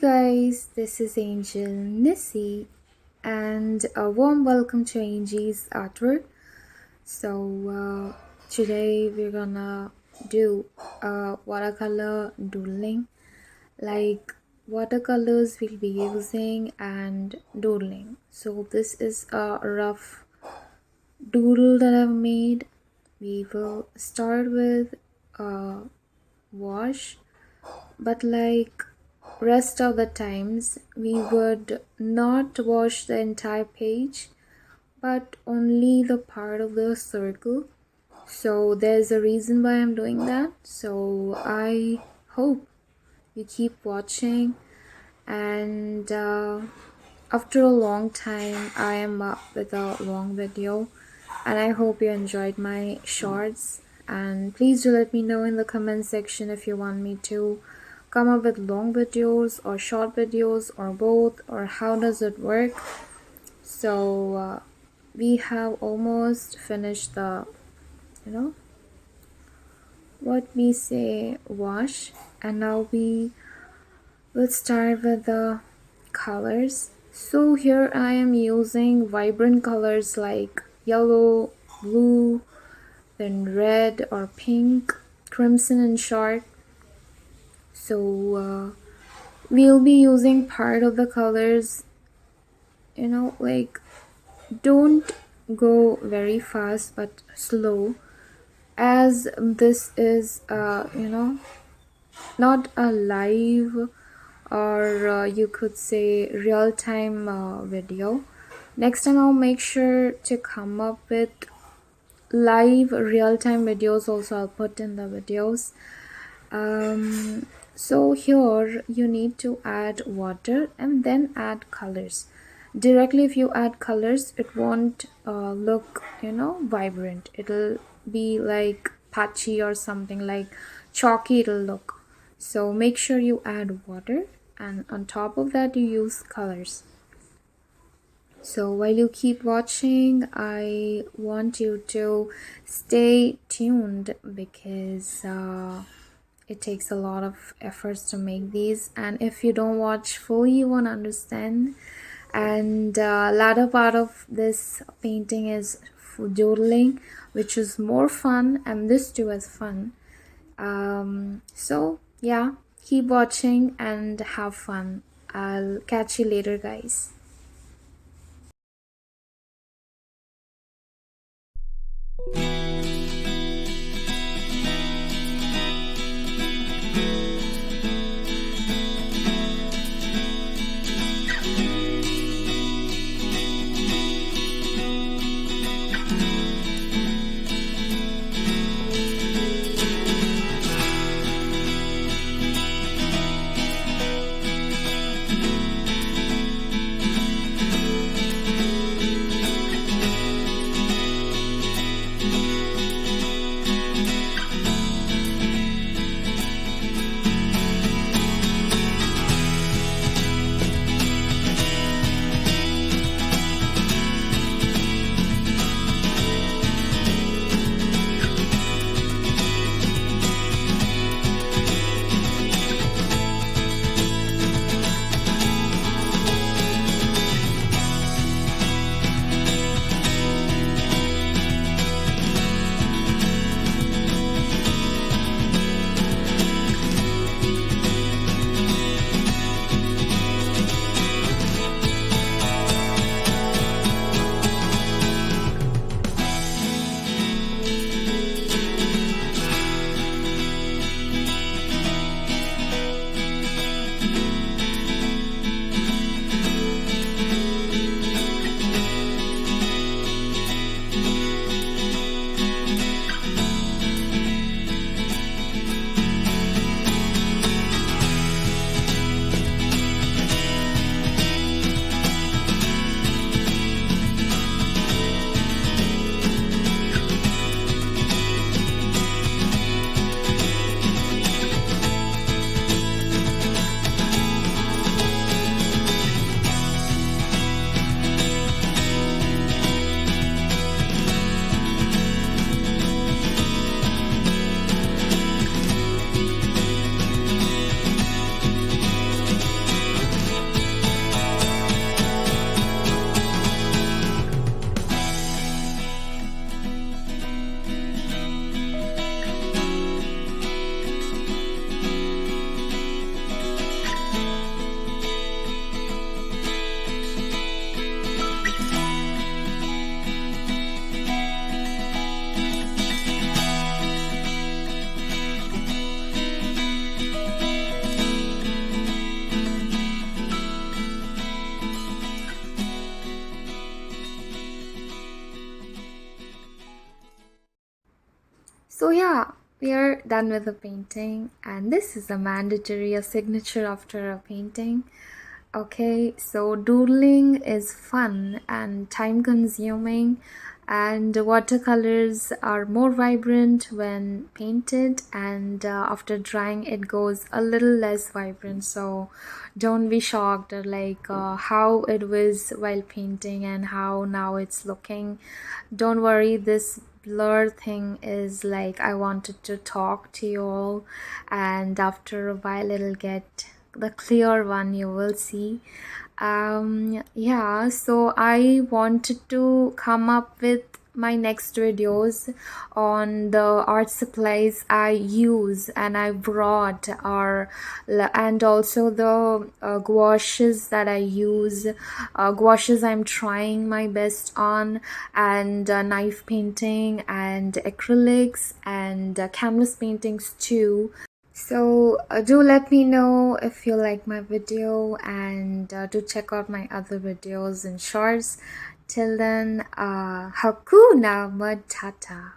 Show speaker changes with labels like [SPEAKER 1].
[SPEAKER 1] guys, this is Angel Nissy, and a warm welcome to Angie's Artwork. Today we're gonna do watercolor doodling, like watercolors we'll be using and doodling. So, this is a rough doodle that I've made. We will start with a wash, but like rest of the times we would not wash the entire page but only the part of the circle. So there's a reason why I'm doing that, so I hope you keep watching. And after a long time I am up with a long video, and I hope you enjoyed my shorts. And please do let me know in the comment section if you want me to come up with long videos or short videos or both, or how does it work. We have almost finished the what we say wash, and now we will start with the colors. So here I am using vibrant colors like yellow, blue, then red or pink, crimson in short. We'll be using part of the colors, like don't go very fast but slow, as this is not a live, or you could say real-time video. Next time I'll make sure to come up with live real-time videos also. I'll put in the videos. So here you need to add water and then add colors. Directly if you add colors, it won't look vibrant. It'll be like patchy or something, like chalky it'll look. So make sure you add water, and on top of that you use colors. So while you keep watching, I want you to stay tuned, because it takes a lot of efforts to make these, and if you don't watch fully you won't understand. And latter part of this painting is doodling, which is more fun, and this too is fun. So yeah, keep watching and have fun. I'll catch you later, guys. So yeah, we are done with the painting, and this is a mandatory a signature after a painting. Okay, so doodling is fun and time consuming, and watercolors are more vibrant when painted, and after drying, it goes a little less vibrant. So don't be shocked at how it was while painting and how now it's looking. Don't worry, this blur thing is like I wanted to talk to you all, and after a while it'll get the clear one, you will see. Yeah, so I wanted to come up with my next videos on the art supplies I use and I brought, or and also the gouaches that I use, gouaches I'm trying my best on, and knife painting and acrylics and canvas paintings too. So do let me know if you like my video, and do check out my other videos and shorts. Till then, Hakuna Matata.